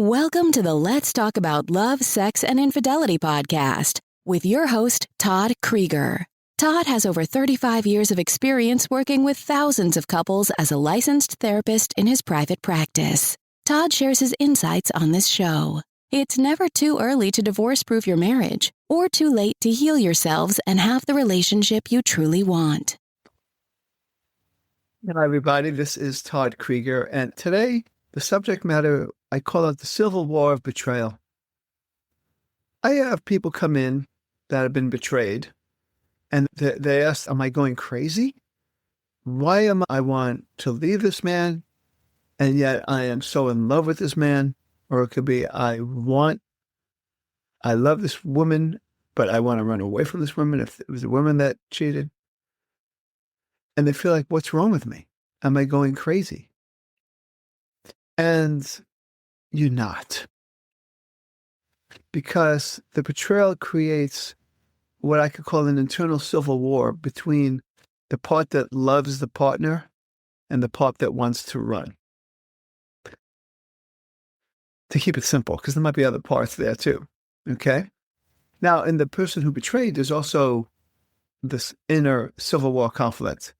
Welcome to the Let's Talk About Love, Sex, and Infidelity podcast with your host, Todd Creager. Todd has over 35 years of experience working with thousands of couples as a licensed therapist in his private practice. Todd shares his insights on this show. It's never too early to divorce-proof your marriage or too late to heal yourselves and have the relationship you truly want. Hi, everybody. This is Todd Creager, and today the subject matter, I call it the Civil War of Betrayal. I have people come in that have been betrayed, and they ask, am I going crazy? Why am I want to leave this man, and yet I am so in love with this man? Or it could be, I love this woman, but I want to run away from this woman if it was a woman that cheated. And they feel like, what's wrong with me? Am I going crazy? And you're not. Because the betrayal creates what I could call an internal civil war between the part that loves the partner and the part that wants to run. To keep it simple, because there might be other parts there too, okay? Now, in the person who betrayed, there's also this inner civil war conflict.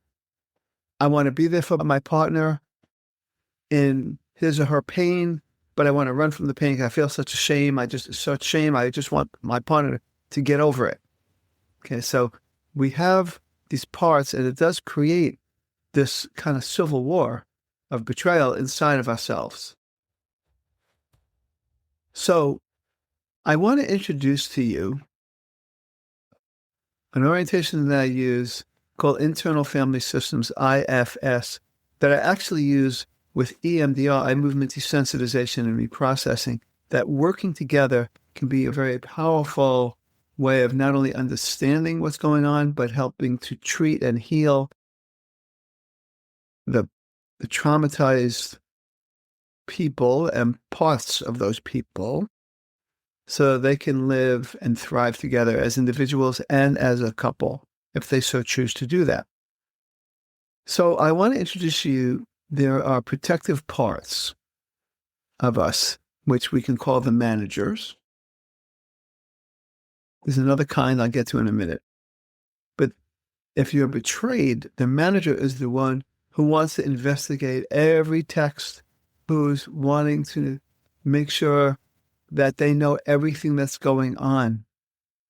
I want to be there for my partner in his or her pain, but I want to run from the pain. I feel such a shame. I just want my partner to get over it. Okay, so we have these parts, and it does create this kind of civil war of betrayal inside of ourselves. So I want to introduce to you an orientation that I use called Internal Family Systems, IFS, that I actually use with EMDR, eye movement desensitization and reprocessing, that working together can be a very powerful way of not only understanding what's going on, but helping to treat and heal the traumatized people and parts of those people so they can live and thrive together as individuals and as a couple, if they so choose to do that. So I want to introduce you, there are protective parts of us, which we can call the managers. There's another kind I'll get to in a minute. But if you're betrayed, the manager is the one who wants to investigate every text, who's wanting to make sure that they know everything that's going on.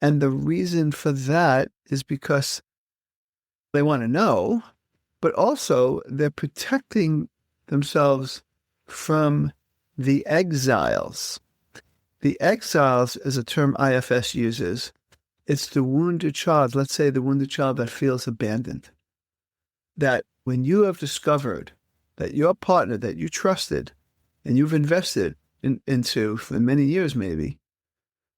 And the reason for that is because they want to know, but also they're protecting themselves from the exiles. The exiles is a term IFS uses. It's the wounded child, let's say the wounded child that feels abandoned. That when you have discovered that your partner that you trusted and you've invested into for many years maybe,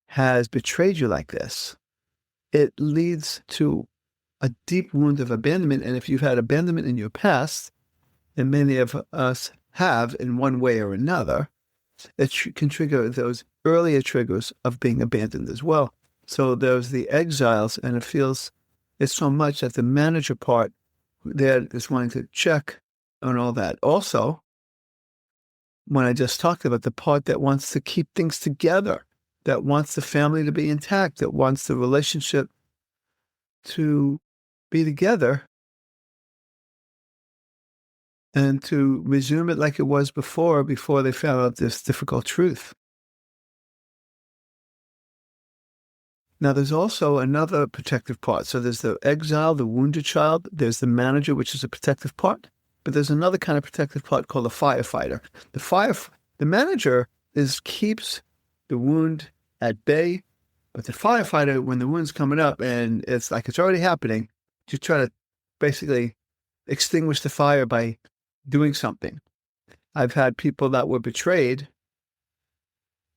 has betrayed you like this, it leads to a deep wound of abandonment. And if you've had abandonment in your past, and many of us have in one way or another, it can trigger those earlier triggers of being abandoned as well. So there's the exiles, and it's so much that the manager part there is wanting to check on all that. Also, when I just talked about the part that wants to keep things together, that wants the family to be intact, that wants the relationship to be together and to resume it like it was before they found out this difficult truth. Now, there's also another protective part. So there's the exile, the wounded child. There's the manager, which is a protective part. But there's another kind of protective part called the firefighter. The manager keeps the wound at bay, but the firefighter, when the wound's coming up and it's like it's already happening, you try to basically extinguish the fire by doing something. I've had people that were betrayed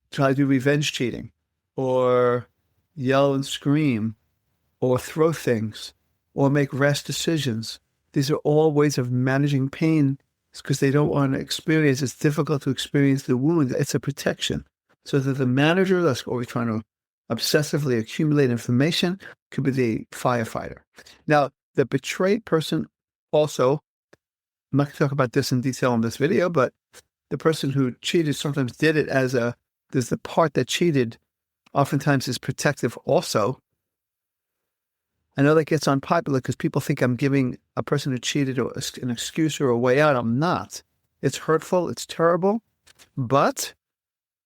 try to do revenge cheating, or yell and scream, or throw things, or make rash decisions. These are all ways of managing pain because they don't want to experience, it's difficult to experience the wound. It's a protection. So that the manager that's always trying to obsessively accumulate information could be the firefighter. Now, the betrayed person also, I'm not going to talk about this in detail in this video, but the person who cheated sometimes did it there's the part that cheated oftentimes is protective also. I know that gets unpopular because people think I'm giving a person who cheated an excuse or a way out. I'm not. It's hurtful. It's terrible. But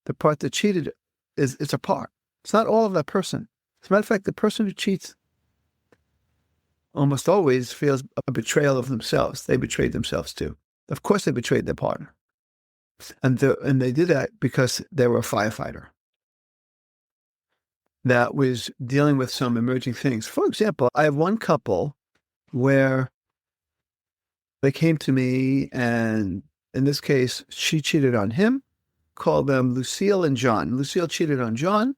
the part that cheated it's a part. It's not all of that person. As a matter of fact, the person who cheats almost always feels a betrayal of themselves. They betrayed themselves too. Of course, they betrayed their partner. And they did that because they were a firefighter that was dealing with some emerging things. For example, I have one couple where they came to me, and in this case, she cheated on him, called them Lucille and John. Lucille cheated on John.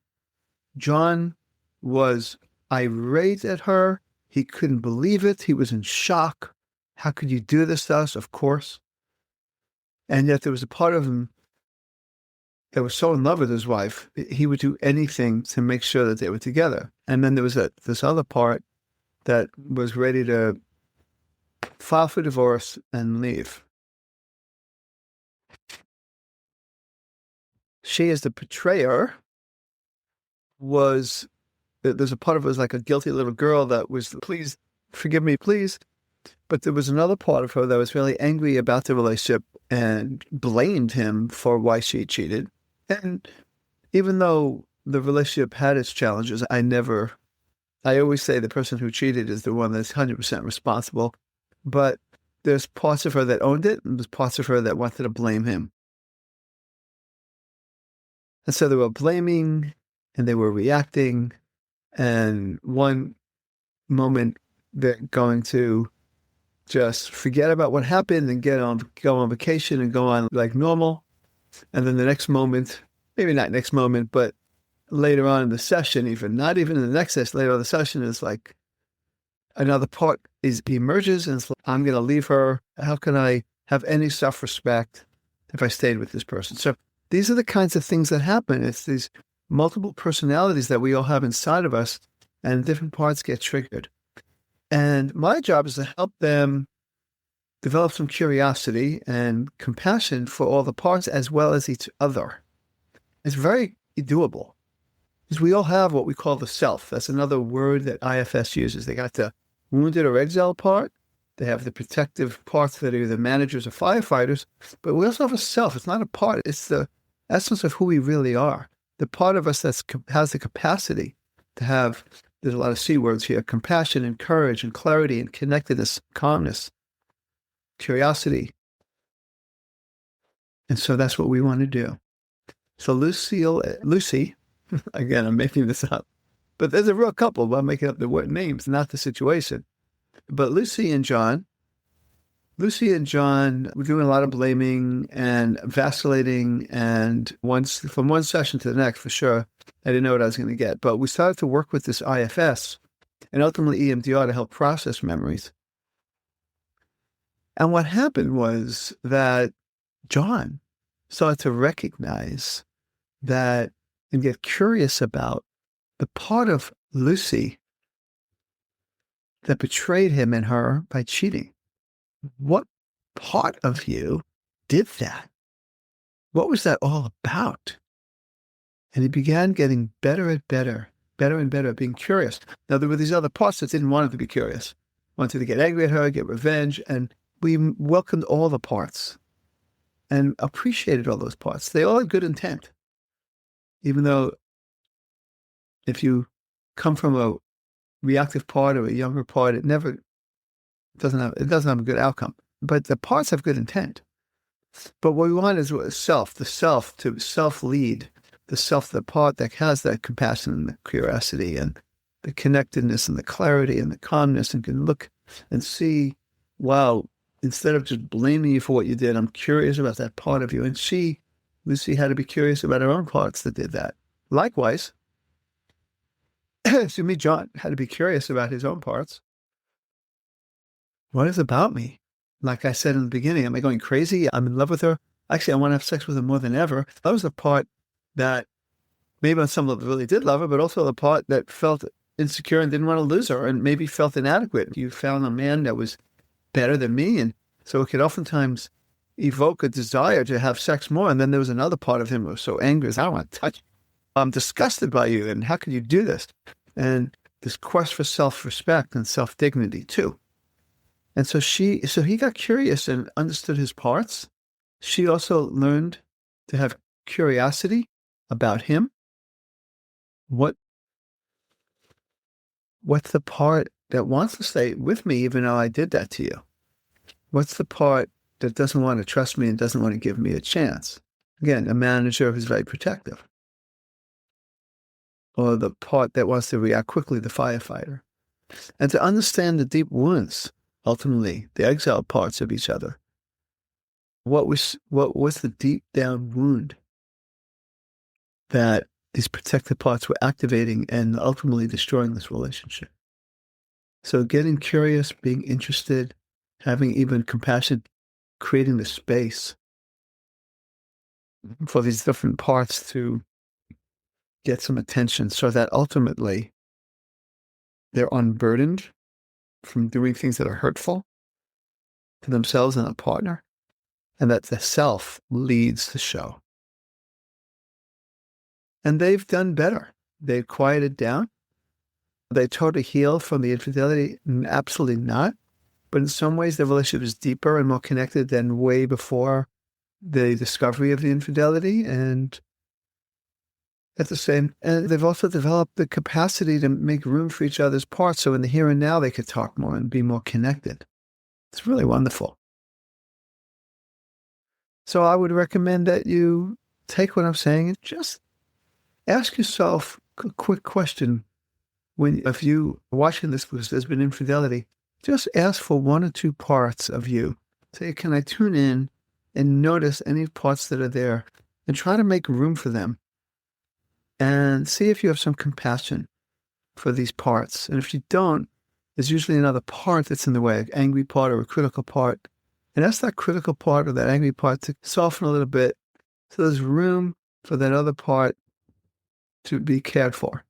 John was irate at her. He couldn't believe it. He was in shock. How could you do this to us? Of course. And yet there was a part of him that was so in love with his wife, he would do anything to make sure that they were together. And then there was this other part that was ready to file for divorce and leave. She, as the betrayer, there's a part of her was like a guilty little girl that was, please, forgive me, please. But there was another part of her that was really angry about the relationship and blamed him for why she cheated. And even though the relationship had its challenges, I always say the person who cheated is the one that's 100% responsible. But there's parts of her that owned it, and there's parts of her that wanted to blame him. And so they were blaming, and they were reacting, and one moment they're going to just forget about what happened and go on vacation and go on like normal. And then the next moment, maybe not next moment, but later on in the session, not even in the next session, later on in the session is like another part emerges, and it's like, I'm going to leave her. How can I have any self-respect if I stayed with this person? So these are the kinds of things that happen. It's these multiple personalities that we all have inside of us, and different parts get triggered. And my job is to help them develop some curiosity and compassion for all the parts as well as each other. It's very doable because we all have what we call the self. That's another word that IFS uses. They got the wounded or exile part. They have the protective parts that are the managers or firefighters. But we also have a self. It's not a part. It's the essence of who we really are. The part of us that has the capacity to have, there's a lot of C words here, compassion and courage and clarity and connectedness, calmness, curiosity. And so that's what we want to do. So Lucy, again, I'm making this up, but there's a real couple, but I'm making up the word names, not the situation. But Lucy and John were doing a lot of blaming and vacillating, and from one session to the next, for sure, I didn't know what I was going to get. But we started to work with this IFS and ultimately EMDR to help process memories. And what happened was that John started to recognize that and get curious about the part of Lucy that betrayed him and her by cheating. What part of you did that? What was that all about? And he began getting better and better at being curious. Now, there were these other parts that didn't want him to be curious, wanted to get angry at her, get revenge, and we welcomed all the parts and appreciated all those parts. They all had good intent, even though if you come from a reactive part or a younger part, it doesn't have a good outcome. But the parts have good intent. But what we want is the self to self-lead, the part that has that compassion and the curiosity and the connectedness and the clarity and the calmness, and can look and see, wow, instead of just blaming you for what you did, I'm curious about that part of you. And Lucy had to be curious about her own parts that did that. Likewise, John had to be curious about his own parts. What is about me? Like I said in the beginning, am I going crazy? I'm in love with her. Actually, I want to have sex with her more than ever. That was the part that maybe on some level really did love her, but also the part that felt insecure and didn't want to lose her and maybe felt inadequate. You found a man that was better than me. And so it could oftentimes evoke a desire to have sex more. And then there was another part of him who was so angry, I don't want to touch you. I'm disgusted by you. And how can you do this? And this quest for self-respect and self-dignity too. And so he got curious and understood his parts. She also learned to have curiosity about him. What's the part that wants to stay with me even though I did that to you? What's the part that doesn't want to trust me and doesn't want to give me a chance? Again, a manager who's very protective. Or the part that wants to react quickly, the firefighter. And to understand the deep wounds, ultimately, the exile parts of each other. What was the deep down wound that these protective parts were activating and ultimately destroying this relationship? So getting curious, being interested, having even compassion, creating the space for these different parts to get some attention so that ultimately they're unburdened from doing things that are hurtful to themselves and a partner, and that the self leads the show. And they've done better. They've quieted down. They totally healed from the infidelity? Absolutely not. But in some ways, the relationship is deeper and more connected than way before the discovery of the infidelity. And they've also developed the capacity to make room for each other's parts. So in the here and now, they could talk more and be more connected. It's really wonderful. So I would recommend that you take what I'm saying and just ask yourself a quick question. If you are watching this because there's been infidelity, just ask for one or two parts of you. Say, can I tune in and notice any parts that are there and try to make room for them? And see if you have some compassion for these parts. And if you don't, there's usually another part that's in the way, an angry part or a critical part. And ask that critical part or that angry part to soften a little bit so there's room for that other part to be cared for.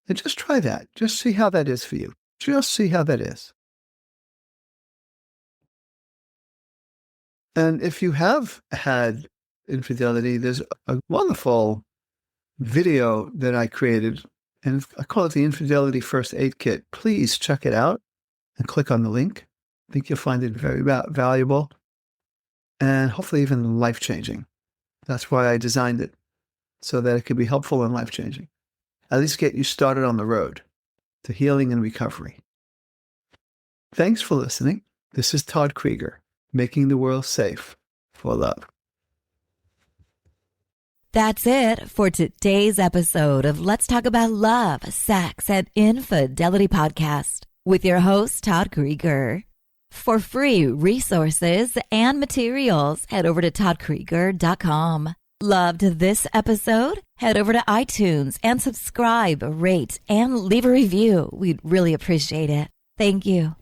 And just try that. Just see how that is for you. Just see how that is. And if you have had infidelity, there's a wonderful video that I created, and I call it the Infidelity First Aid Kit. Please check it out and click on the link. I think you'll find it very valuable and hopefully even life-changing. That's why I designed it, so that it could be helpful and life-changing. At least get you started on the road to healing and recovery. Thanks for listening. This is Todd Creager, making the world safe for love. That's it for today's episode of Let's Talk About Love, Sex, and Infidelity podcast with your host, Todd Creager. For free resources and materials, head over to toddcreager.com. Loved this episode? Head over to iTunes and subscribe, rate, and leave a review. We'd really appreciate it. Thank you.